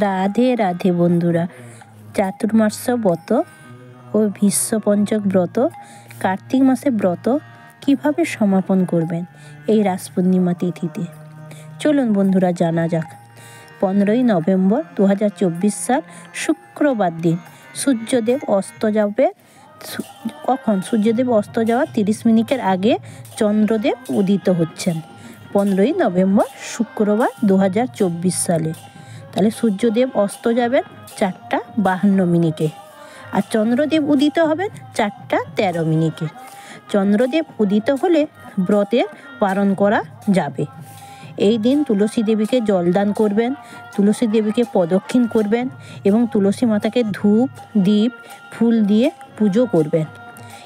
রাধে রাধে বন্ধুরা, চাতুর্মাস্য ব্রত ও ভীষ্ম পঞ্চক ব্রত, কার্তিক মাসে ব্রত কিভাবে সমাপন করবেন এই রাস পূর্ণিমা তিথিতে। চলুন বন্ধুরা জানা যাক। 15ই নভেম্বর 2024 সাল শুক্রবার দিন সূর্যদেব অস্ত যাবে। কখন? সূর্যদেব অস্ত যাওয়ার 30 মিনিটের আগে চন্দ্রদেব উদিত হচ্ছেন। 15ই নভেম্বর শুক্রবার 2024 সালে। তাহলে সূর্যদেব অস্ত যাবেন 4টা 52 মিনিটে, আর চন্দ্রদেব উদিত হবেন 4টা 13 মিনিটে। চন্দ্রদেব উদিত হলে ব্রতের পালন করা যাবে। এই দিন তুলসী দেবীকে জলদান করবেন, তুলসী দেবীকে প্রদক্ষিণ করবেন এবং তুলসী মাতাকে ধূপ দীপ ফুল দিয়ে পুজো করবেন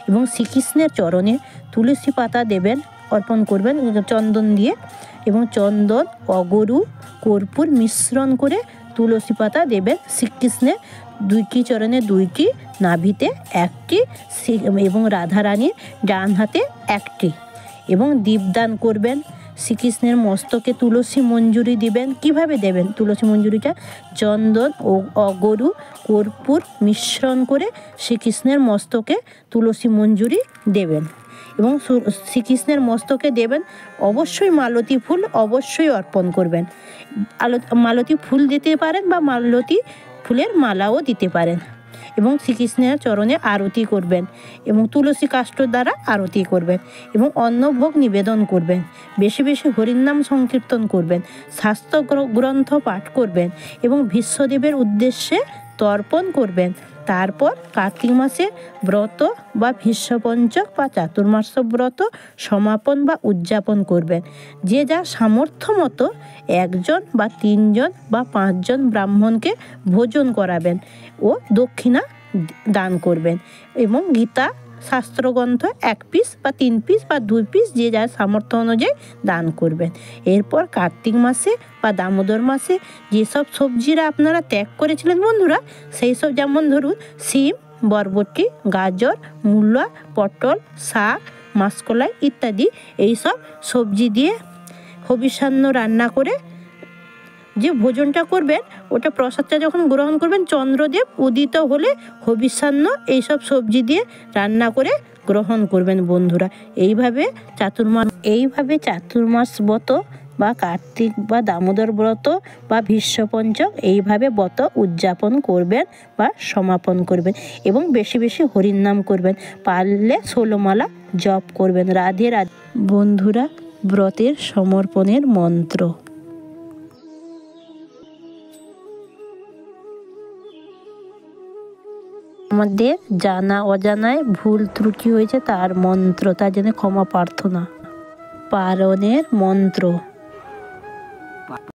এবং শ্রীকৃষ্ণের চরণে তুলসী পাতা দেবেন, অর্পণ করবেন চন্দন দিয়ে, এবং চন্দন অগরু কর্পূর মিশ্রণ করে তুলসী পাতা দেবেন শ্রীকৃষ্ণের 2টি চরণে 2টি, নাভিতে 1টি এবং রাধারানীর ডান হাতে 1টি, এবং দীপদান করবেন। শ্রীকৃষ্ণের মস্তকে তুলসী মঞ্জুরি দিবেন। কিভাবে দেবেন তুলসী মঞ্জুরিটা? চন্দন ও অগরু কর্পূর মিশ্রণ করে শ্রীকৃষ্ণের মস্তকে তুলসী মঞ্জুরি দেবেন এবং শ্রীকৃষ্ণের মস্তকে দেবেন। অবশ্যই মালতী ফুল অবশ্যই অর্পণ করবেন। মালতী ফুল দিতে পারেন বা মালতী ফুলের মালাও দিতে পারেন, এবং শ্রীকৃষ্ণের চরণে আরতি করবেন এবং তুলসী কাষ্ঠ দ্বারা আরতি করবেন এবং অন্নভোগ নিবেদন করবেন। বেশি বেশি হরিনাম সংকীর্তন করবেন, শাস্ত্র গ্রন্থ পাঠ করবেন এবং ভীষ্মদেবের উদ্দেশ্যে তর্পণ করবেন। তারপর কার্তিক মাসে ব্রত বা ভীষ্ম পঞ্চক বা চাতুর্মাস্য ব্রত সমাপন বা উদযাপন করবেন। যে যার সামর্থ্য মতো 1জন বা 3জন বা 5জন ব্রাহ্মণকে ভোজন করাবেন ও দক্ষিণা দান করবেন এবং গীতা শাস্ত্রগ্রন্থ 1 পিস বা 3 পিস বা 2 পিস যে যার সামর্থ্য অনুযায়ী দান করবেন। এরপর কার্তিক মাসে বা দামোদর মাসে যেসব সবজিরা আপনারা ত্যাগ করেছিলেন বন্ধুরা, সেই সব যেমন ধরুন শিম, বরবটি, গাজর, মূলা, পটল, শাক, মাসকলাই ইত্যাদি, এইসব সবজি দিয়ে হবিষ্যান্ন রান্না করে যে ভোজনটা করবেন, ওটা প্রসাদটা যখন গ্রহণ করবেন চন্দ্রদেব উদিত হলে হবিষ্যান্ন এইসব সবজি দিয়ে রান্না করে গ্রহণ করবেন বন্ধুরা। এইভাবে চাতুর্মাস ব্রত বা কার্তিক বা দামোদর ব্রত বা ভীষ্ম পঞ্চক এইভাবে ব্রত উদযাপন করবেন বা সমাপন করবেন এবং বেশি বেশি হরিনাম করবেন, পারলে 16 মালা জপ করবেন। রাধে রাধে বন্ধুরা। ব্রতের সমর্পণের মন্ত্র। আমাদের জানা অজানায় ভুল ত্রুটি হয়েছে, তার মন্ত্র, তার জন্য ক্ষমা প্রার্থনা। পারণের মন্ত্র।